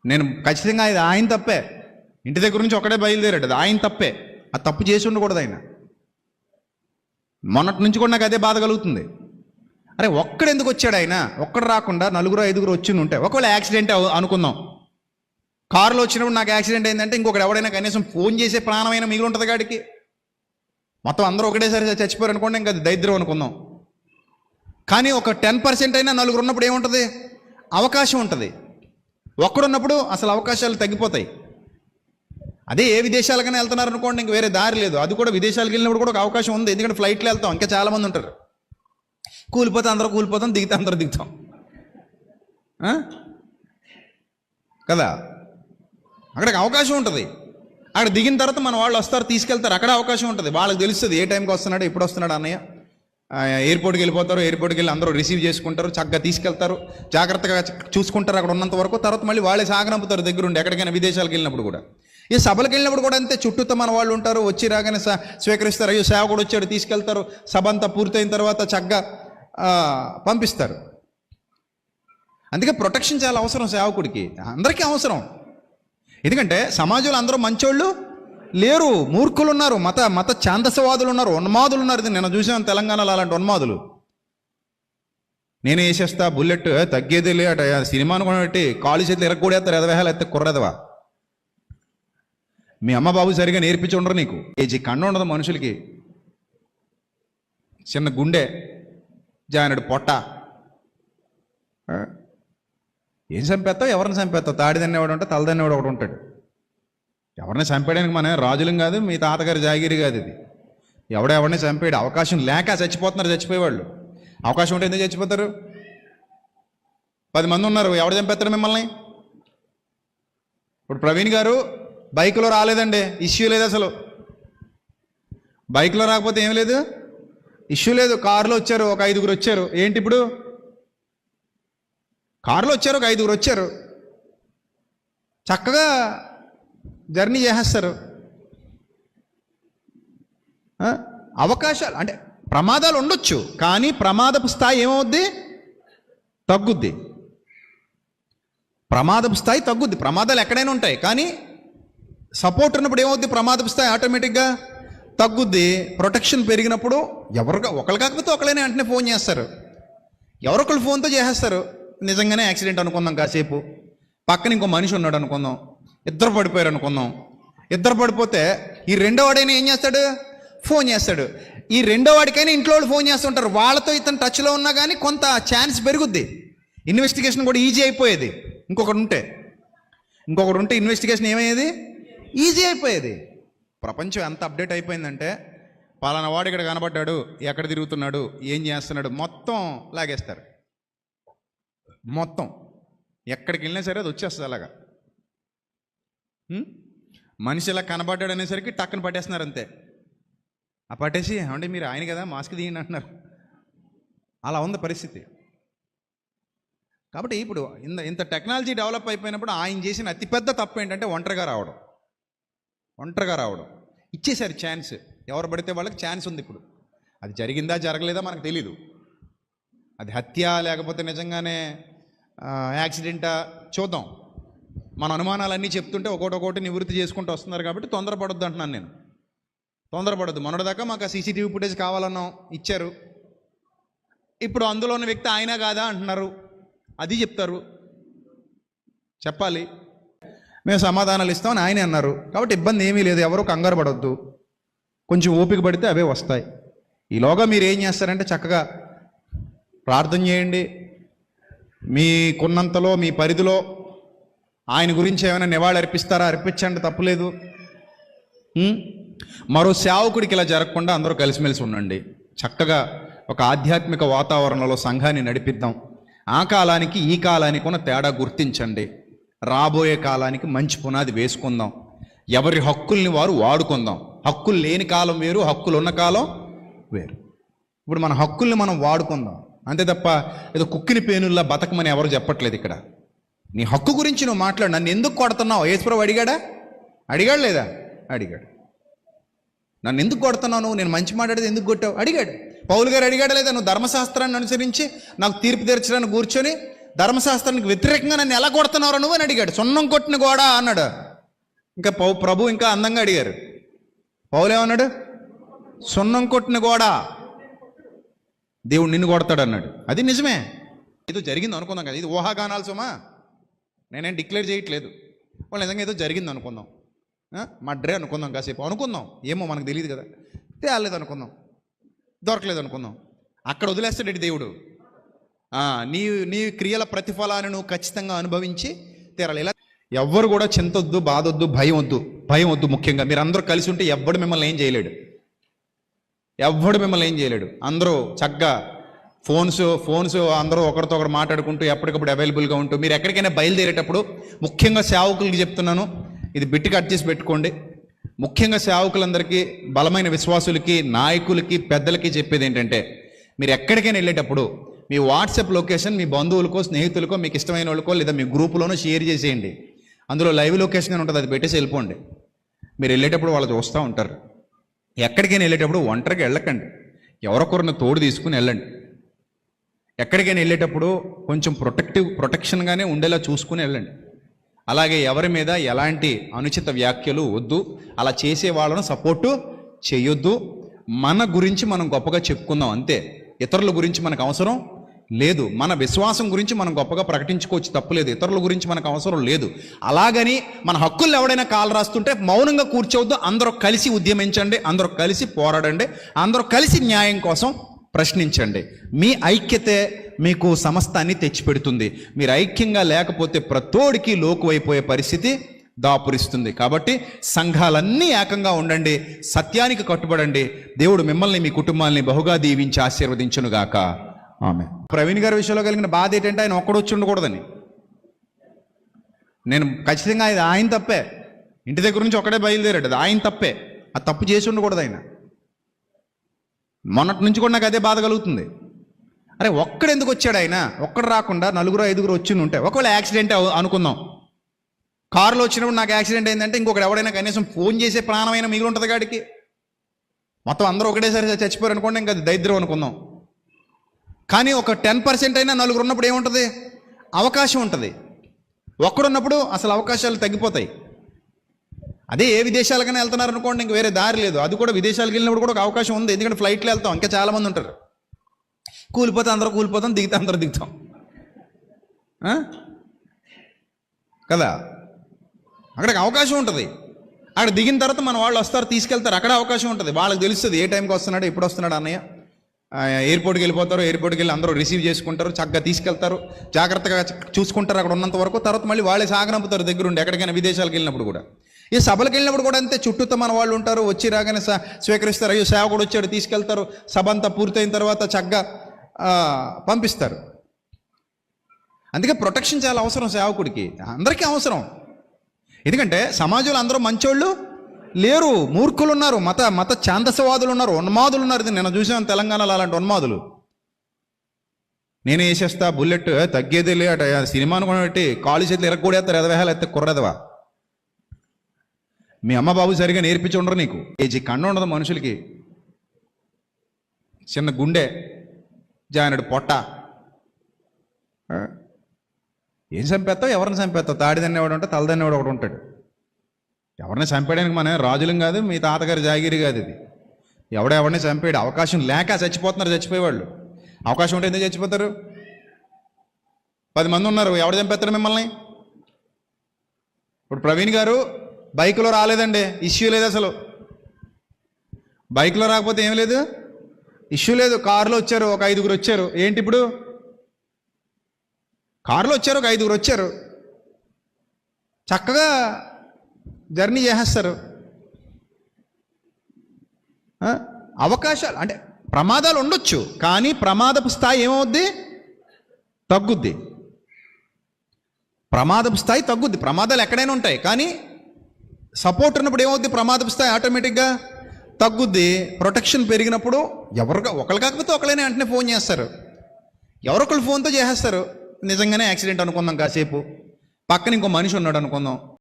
నేను ఖచ్చితంగా ఇది ఆయన తప్పే. ఇంటి దగ్గర నుంచి ఒకడే బయలుదేరాడు, అది ఆయన తప్పే. ఆ తప్పు చేసి ఉండకూడదు ఆయన. మొన్నటి నుంచి కూడా నాకు అదే బాధ కలుగుతుంది. అరే ఒక్కడు ఎందుకు వచ్చాడు ఆయన? ఒక్కడు రాకుండా 4-5 వచ్చి ఉంటే, ఒకవేళ యాక్సిడెంట్ అనుకుందాం, కారులో వచ్చినప్పుడు నాకు యాక్సిడెంట్ అయిందంటే ఇంకొకటి ఎవడైనా కనీసం ఫోన్ చేసే ప్రాణమైనా మిగిలి ఉంటుంది గాడికి. మొత్తం అందరూ ఒకటేసారి చచ్చిపోయారు అనుకోండి, ఇంకా అది దరిద్రం అనుకుందాం. కానీ ఒక 10% అయినా 4 ఉన్నప్పుడు ఏముంటుంది? అవకాశం ఉంటుంది. ఒక్కడున్నప్పుడు అసలు అవకాశాలు తగ్గిపోతాయి. అదే ఏ విదేశాలకైనా వెళ్తున్నారు అనుకోండి, ఇంక వేరే దారి లేదు. అది కూడా విదేశాలకు వెళ్ళినప్పుడు కూడా ఒక అవకాశం ఉంది, ఎందుకంటే ఫ్లైట్లో వెళ్తాం, ఇంకా చాలామంది ఉంటారు. కూలిపోతే అందరూ కూలిపోతాం, దిగితే అందరూ దిగుతాం కదా. అక్కడికి అవకాశం ఉంటుంది. అక్కడ దిగిన తర్వాత మన వాళ్ళు వస్తారు, తీసుకెళ్తారు, అక్కడ అవకాశం ఉంటుంది. వాళ్ళకి తెలుస్తుంది ఏ టైంకి వస్తున్నాడు, ఎప్పుడు వస్తున్నాడు అన్నయ్య. ఎయిర్పోర్ట్కి వెళ్ళిపోతారు, ఎయిర్పోర్ట్కి వెళ్ళి అందరూ రిసీవ్ చేసుకుంటారు, చక్కగా తీసుకెళ్తారు, జాగ్రత్తగా చూసుకుంటారు అక్కడ ఉన్నంత వరకు. తర్వాత మళ్ళీ వాళ్ళే సాగనంపుతారు దగ్గరుండి, ఎక్కడికైనా విదేశాలకు వెళ్ళినప్పుడు కూడా. ఈ సభలకు వెళ్ళినప్పుడు కూడా అంతే, చుట్టూతో మన వాళ్ళు ఉంటారు, వచ్చి రాగానే స్వీకరిస్తారు. అయ్యో సేవకుడు వచ్చాడు, తీసుకెళ్తారు. సభ అంతా పూర్తయిన తర్వాత చక్కగా పంపిస్తారు. అందుకే ప్రొటెక్షన్ చాలా అవసరం సేవకుడికి, అందరికీ అవసరం. ఎందుకంటే సమాజంలో అందరూ మంచోళ్ళు లేరు, మూర్ఖులు ఉన్నారు, మత ఛాందసవాదులు ఉన్నారు, ఉన్మాదులు ఉన్నారు. ఇది నేను చూసాను తెలంగాణలో అలాంటి ఉన్మాదులు. నేనే వేసేస్తా బుల్లెట్, తగ్గేది లే అట సినిమాను కూడా పెట్టి కాలు చేతులు ఎరగకూడేస్తారు, ఎదవేహాలు ఎత్తే కుర్రదవా. మీ అమ్మ బాబు సరిగా నేర్పించి ఉండరు నీకు. ఏజీ కండ ఉండదు మనుషులకి, చిన్న గుండె, జానడు పొట్ట. ఏం చంపేస్తావు? ఎవరిని చంపేస్తావు? తాడిదన్నేవాడు ఉంటే తలదన్నేవాడు ఒకడు ఉంటాడు. ఎవరిని చంపేయడానికి మనం రాజులం కాదు, మీ తాతగారి జాగిరి కాదు ఇది. ఎవరిని చంపేయడు. అవకాశం లేక చచ్చిపోతున్నారు చచ్చిపోయేవాళ్ళు. అవకాశం ఉంటే ఎందుకు చచ్చిపోతారు? 10 మంది ఉన్నారు, ఎవడు చంపేస్తాడు మిమ్మల్ని? ఇప్పుడు ప్రవీణ్ గారు బైక్లో రాలేదండి, ఇష్యూ లేదు అసలు. బైక్లో రాకపోతే ఏం లేదు, ఇష్యూ లేదు. కారులో వచ్చారు, ఒక 5 వచ్చారు. ఏంటి ఇప్పుడు? కారులో వచ్చారు, ఒక 5 వచ్చారు, చక్కగా జర్నీ చేసేస్తారు. అవకాశాలు అంటే ప్రమాదాలు ఉండొచ్చు, కానీ ప్రమాదపు స్థాయి ఏమవుద్ది? తగ్గుద్ది. ప్రమాదపు స్థాయి తగ్గుద్ది. ప్రమాదాలు ఎక్కడైనా ఉంటాయి, కానీ సపోర్ట్ ఉన్నప్పుడు ఏమవుద్ది? ప్రమాదపు స్థాయి ఆటోమేటిక్గా తగ్గుద్ది. ప్రొటెక్షన్ పెరిగినప్పుడు ఒకరు కాకపోతే ఒకళ్ళైనా వెంటనే ఫోన్ చేస్తారు, ఎవరొకళ్ళు ఫోన్తో చేసేస్తారు. నిజంగానే యాక్సిడెంట్ అనుకుందాం, కాసేపు పక్కన ఇంకో మనిషి ఉన్నాడు అనుకుందాం, ఇద్దరు పడిపోయారు అనుకుందాం. ఇద్దరు పడిపోతే ఈ రెండో వాడైనా ఏం చేస్తాడు? ఫోన్ చేస్తాడు. ఈ రెండో వాడికైనా ఇంట్లో వాళ్ళు ఫోన్ చేస్తుంటారు. వాళ్ళతో ఇతను టచ్లో ఉన్నా కానీ కొంత ఛాన్స్ పెరుగుద్ది. ఇన్వెస్టిగేషన్ కూడా ఈజీ అయిపోయేది. ఇంకొకటి ఉంటే ఇన్వెస్టిగేషన్ ఏమయ్యేది? ఈజీ అయిపోయేది. ప్రపంచం ఎంత అప్డేట్ అయిపోయిందంటే, పలానా వాడు ఇక్కడ కనబడ్డాడు, ఎక్కడ తిరుగుతున్నాడు, ఏం చేస్తున్నాడు, మొత్తం లాగేస్తారు. మొత్తం ఎక్కడికి వెళ్ళినా సరే అది వచ్చేస్తుంది అలాగా. మనిషి ఇలా కనబడ్డాడు అనేసరికి టక్కున పట్టేస్తున్నారు అంతే. ఆ పట్టేసి అంటే మీరు ఆయన కదా మాస్క్ తీయండి అంటున్నారు. అలా ఉంది పరిస్థితి. కాబట్టి ఇప్పుడు ఇంత టెక్నాలజీ డెవలప్ అయిపోయినప్పుడు ఆయన చేసిన అతిపెద్ద తప్పు ఏంటంటే ఒంటరిగా రావడం. ఇచ్చేశారు ఛాన్స్, ఎవరు పడితే వాళ్ళకి ఛాన్స్ ఉంది. ఇప్పుడు అది జరిగిందా జరగలేదా మనకు తెలీదు. అది హత్య లేకపోతే నిజంగానే యాక్సిడెంటా చూద్దాం. మన అనుమానాలన్నీ చెప్తుంటే ఒకటి నివృత్తి చేసుకుంటూ వస్తున్నారు. కాబట్టి తొందరపడొద్దు అంటున్నాను నేను. తొందరపడొద్దు. మొన్నటిదాకా మాకు సీసీటీవీ ఫుటేజ్ కావాలన్నాం, ఇచ్చారు. ఇప్పుడు అందులో ఉన్న వ్యక్తి ఆయన కాదా అంటున్నారు. అది చెప్తారు, చెప్పాలి. మేము సమాధానాలు ఇస్తామని ఆయనే అన్నారు. కాబట్టి ఇబ్బంది ఏమీ లేదు, ఎవరు కంగారు పడొద్దు. కొంచెం ఓపిక పడితే అవే వస్తాయి. ఈలోగా మీరు ఏం చేస్తారంటే చక్కగా ప్రార్థన చేయండి. మీకున్నంతలో మీ పరిధిలో ఆయన గురించి ఏమైనా నివాళి అర్పిస్తారా? అర్పించండి, తప్పులేదు. మరో సేవకుడికి ఇలా జరగకుండా అందరూ కలిసిమెలిసి ఉండండి. చక్కగా ఒక ఆధ్యాత్మిక వాతావరణంలో సంఘాన్ని నడిపిద్దాం. ఆ కాలానికి ఈ కాలానికి ఉన్న తేడా గుర్తించండి. రాబోయే కాలానికి మంచి పునాది వేసుకుందాం. ఎవరి హక్కుల్ని వారు వాడుకుందాం. హక్కులు లేని కాలం వేరు, హక్కులు ఉన్న కాలం వేరు. ఇప్పుడు మన హక్కుల్ని మనం వాడుకుందాం అంతే తప్ప ఏదో కుక్కిని పేనుల్లా బతకమని ఎవరు చెప్పట్లేదు ఇక్కడ. నీ హక్కు గురించి నువ్వు మాట్లాడు. నన్ను ఎందుకు కొడుతున్నావు? యేసుప్రభు అడిగాడు లేదా? అడిగాడు. నన్ను ఎందుకు కొడుతున్నావు నువ్వు? నేను మంచి మాట్లాడితే ఎందుకు కొట్టావు? అడిగాడు. పౌలు గారు అడిగాడా లేదా? నువ్వు ధర్మశాస్త్రాన్ని అనుసరించి నాకు తీర్పు తీర్చడానికి కూర్చొని ధర్మశాస్త్రానికి వ్యతిరేకంగా నన్ను ఎలా కొడుతున్నావు నువ్వు అని అడిగాడు. సున్నం కొట్టిన గోడ అన్నాడు. ఇంకా ప్రభు ఇంకా అందంగా అడిగారు. పౌలేమన్నాడు? సున్నం కొట్టిన గోడ, దేవుడు నిన్ను కొడతాడు అన్నాడు. అది నిజమే, ఏదో జరిగింది అనుకుందాం కదా. ఇది ఊహాగానాలు సుమా, నేనేం డిక్లేర్ చేయట్లేదు. వాళ్ళు నిజంగా ఏదో జరిగింది అనుకుందాం, మడ్రే అనుకుందాం, కాసేపు అనుకుందాం, ఏమో మనకు తెలియదు కదా. తేలేదు అనుకుందాం, దొరకలేదు అనుకుందాం, అక్కడ వదిలేస్తాడు దేవుడు. నీ నీ క్రియల ప్రతిఫలాన్ని నువ్వు ఖచ్చితంగా అనుభవించి తీరాలి. ఇలా ఎవ్వరు కూడా చింతొద్దు, బాధొద్దు, భయం వద్దు. ముఖ్యంగా మీరు అందరూ కలిసి ఉంటే ఎవ్వడు మిమ్మల్ని ఏం చేయలేడు, అందరూ చక్కగా ఫోన్స్ అందరూ ఒకరితో ఒకరు మాట్లాడుకుంటూ ఎప్పటికప్పుడు అవైలబుల్గా ఉంటూ మీరు ఎక్కడికైనా బయలుదేరేటప్పుడు, ముఖ్యంగా సేవకులకి చెప్తున్నాను, ఇది బిట్టి కట్ చేసి పెట్టుకోండి. ముఖ్యంగా సేవకులందరికీ, బలమైన విశ్వాసులకి, నాయకులకి, పెద్దలకి చెప్పేది ఏంటంటే, మీరు ఎక్కడికైనా వెళ్ళేటప్పుడు మీ వాట్సాప్ లొకేషన్ మీ బంధువులకో, స్నేహితులకో, మీకు ఇష్టమైన వాళ్ళకో లేదా మీ గ్రూపులోనో షేర్ చేసేయండి. అందులో లైవ్ లొకేషన్ అని ఉంటుంది, అది పెట్టేసి వెళ్ళిపోండి. మీరు వెళ్ళేటప్పుడు వాళ్ళు చూస్తూ ఉంటారు. ఎక్కడికైనా వెళ్ళేటప్పుడు ఒంటరిగా వెళ్ళకండి, ఎవరొకరిని తోడు తీసుకుని వెళ్ళండి. ఎక్కడికైనా వెళ్ళేటప్పుడు కొంచెం ప్రొటెక్షన్గానే ఉండేలా చూసుకుని వెళ్ళండి. అలాగే ఎవరి మీద ఎలాంటి అనుచిత వ్యాఖ్యలు వద్దు, అలా చేసే వాళ్ళను సపోర్టు చేయొద్దు. మన గురించి మనం గొప్పగా చెప్పుకుందాం అంతే, ఇతరుల గురించి మనకు అవసరం లేదు. మన విశ్వాసం గురించి మనం గొప్పగా ప్రకటించుకోవచ్చు, తప్పులేదు. ఇతరుల గురించి మనకు అవసరం లేదు. అలాగని మన హక్కులు ఎవడైనా కాలు రాస్తుంటే మౌనంగా కూర్చోవద్దు. అందరూ కలిసి ఉద్యమించండి, అందరూ కలిసి పోరాడండి, అందరూ కలిసి న్యాయం కోసం ప్రశ్నించండి. మీ ఐక్యతే మీకు సమస్తాన్ని తెచ్చిపెడుతుంది. మీరు ఐక్యంగా లేకపోతే ప్రతోడికి లోకువైపోయే పరిస్థితి దాపురిస్తుంది. కాబట్టి సంఘాలన్నీ ఏకంగా ఉండండి, సత్యానికి కట్టుబడండి. దేవుడు మిమ్మల్ని, మీ కుటుంబాన్ని బహుగా దీవించి ఆశీర్వదించునుగాక. ఆమె. ప్రవీణ్ గారి విషయంలో కలిగిన బాధ ఏంటంటే ఆయన ఒక్కడొచ్చి ఉండకూడదని. నేను ఖచ్చితంగా ఇది ఆయన తప్పే, ఇంటి దగ్గర నుంచి ఒక్కడే బయలుదేరాడు, అది ఆయన తప్పే, ఆ తప్పు చేసి ఉండకూడదు ఆయన. మొన్నటి నుంచి కూడా నాకు అదే బాధ కలుగుతుంది. అరే ఒక్కడు ఎందుకు వచ్చాడు ఆయన? ఒక్కడు రాకుండా 4-5 వచ్చి ఉంటే, ఒకవేళ యాక్సిడెంట్ అనుకుందాం, కారులో వచ్చినప్పుడు నాకు యాక్సిడెంట్ అయిందంటే ఇంకొకటి ఎవడైనా కనీసం ఫోన్ చేసే ప్రాణమైన మిగిలి ఉంటుంది గాడికి. మొత్తం అందరూ ఒకటేసారి చచ్చిపోయారు అనుకోండి, ఇంకా అది దరిద్రం అనుకుందాం. కానీ ఒక 10% అయినా 4 ఉన్నప్పుడు ఏముంటుంది? అవకాశం ఉంటుంది. ఒక్కడున్నప్పుడు అసలు అవకాశాలు తగ్గిపోతాయి. అదే ఏ విదేశాలకైనా వెళ్తున్నారు అనుకోండి, ఇంక వేరే దారి లేదు. అది కూడా విదేశాలకు వెళ్ళినప్పుడు కూడా ఒక అవకాశం ఉంది, ఎందుకంటే ఫ్లైట్లో వెళ్తాం, ఇంకా చాలామంది ఉంటారు. కూలిపోతే అందరూ కూలిపోతాం, దిగితే అందరూ దిగుతాం కదా. అక్కడికి అవకాశం ఉంటుంది. అక్కడ దిగిన తర్వాత మన వాళ్ళు వస్తారు, తీసుకెళ్తారు, అక్కడ అవకాశం ఉంటుంది. వాళ్ళకి తెలుస్తుంది ఏ టైంకి వస్తున్నాడు, ఎప్పుడు వస్తున్నాడు అన్నయ్య. ఎయిర్పోర్ట్కి వెళ్ళిపోతారు, ఎయిర్పోర్ట్కి వెళ్ళి అందరూ రిసీవ్ చేసుకుంటారు, చక్కగా తీసుకెళ్తారు, జాగ్రత్తగా చూసుకుంటారు అక్కడ ఉన్నంత వరకు. తర్వాత మళ్ళీ వాళ్ళే సాగనంపుతారు దగ్గరుండి, ఎక్కడికైనా విదేశాలకు వెళ్ళినప్పుడు కూడా. ఈ సభలకు వెళ్ళినప్పుడు కూడా అంతే, చుట్టూతో మన వాళ్ళు ఉంటారు, వచ్చి రాగానే స్వీకరిస్తారు. అయ్యో సేవకుడు వచ్చాడు, తీసుకెళ్తారు. సభ అంతా పూర్తయిన తర్వాత చక్కగా పంపిస్తారు. అందుకే ప్రొటెక్షన్ చాలా అవసరం సేవకుడికి, అందరికీ అవసరం. ఎందుకంటే సమాజంలో అందరూ మంచోళ్ళు లేరు, మూర్ఖులు ఉన్నారు, మత ఛాందసవాదులు ఉన్నారు, ఉన్మాదులు ఉన్నారు. ఇది నేను చూసాను తెలంగాణలో అలాంటి ఉన్మాదులు. నేనే వేసేస్తా బుల్లెట్, తగ్గేదే లే అట సినిమా అనుకుని పెట్టి కాలు చేతులు ఎరగకూడేస్తారు, ఎదవేహాలు ఎత్తే కుర్రదవా. మీ అమ్మ బాబు సరిగా నేర్పించి ఉండరు నీకు. ఏజీ కండ ఉండదు మనుషులకి, చిన్న గుండె, జానడు పొట్ట. ఏం చంపేస్తావు, ఎవరిని చంపేస్తావు? తాడిదన్నేవాడు ఉంటే తలదన్నేవాడు ఒకడు ఉంటాడు. ఎవరిని చంపేయడానికి మనం రాజులం కాదు, మీ తాతగారి జాగిరి కాదు ఇది. ఎవరిని చంపేయడు. అవకాశం లేక చచ్చిపోతున్నారు, చచ్చిపోయేవాళ్ళు. అవకాశం ఉంటే ఎందుకు చచ్చిపోతారు? 10 మంది ఉన్నారు, ఎవడు చంపేస్తారు మిమ్మల్ని? ఇప్పుడు ప్రవీణ్ గారు బైక్లో రాలేదండి, ఇష్యూ లేదు అసలు. బైక్లో రాకపోతే ఏం లేదు, ఇష్యూ లేదు. కారులో వచ్చారు, ఒక 5 వచ్చారు. ఏంటి ఇప్పుడు? కారులో వచ్చారు, ఒక 5 వచ్చారు, చక్కగా జర్నీ చేసేస్తారు. అవకాశాలు అంటే ప్రమాదాలు ఉండొచ్చు, కానీ ప్రమాదపు స్థాయి ఏమవుద్ది? తగ్గుద్ది. ప్రమాదపు స్థాయి తగ్గుద్ది. ప్రమాదాలు ఎక్కడైనా ఉంటాయి, కానీ సపోర్ట్ ఉన్నప్పుడు ఏమవుద్ది? ప్రమాదపు స్థాయి ఆటోమేటిక్గా తగ్గుద్ది. ప్రొటెక్షన్ పెరిగినప్పుడు ఒకరు కాకపోతే ఒకళ్ళనే వెంటనే ఫోన్ చేస్తారు, ఎవరొకళ్ళు ఫోన్తో చేసేస్తారు. నిజంగానే యాక్సిడెంట్ అనుకుందాం, కాసేపు పక్కన ఇంకో మనిషి ఉన్నాడు అనుకుందాం,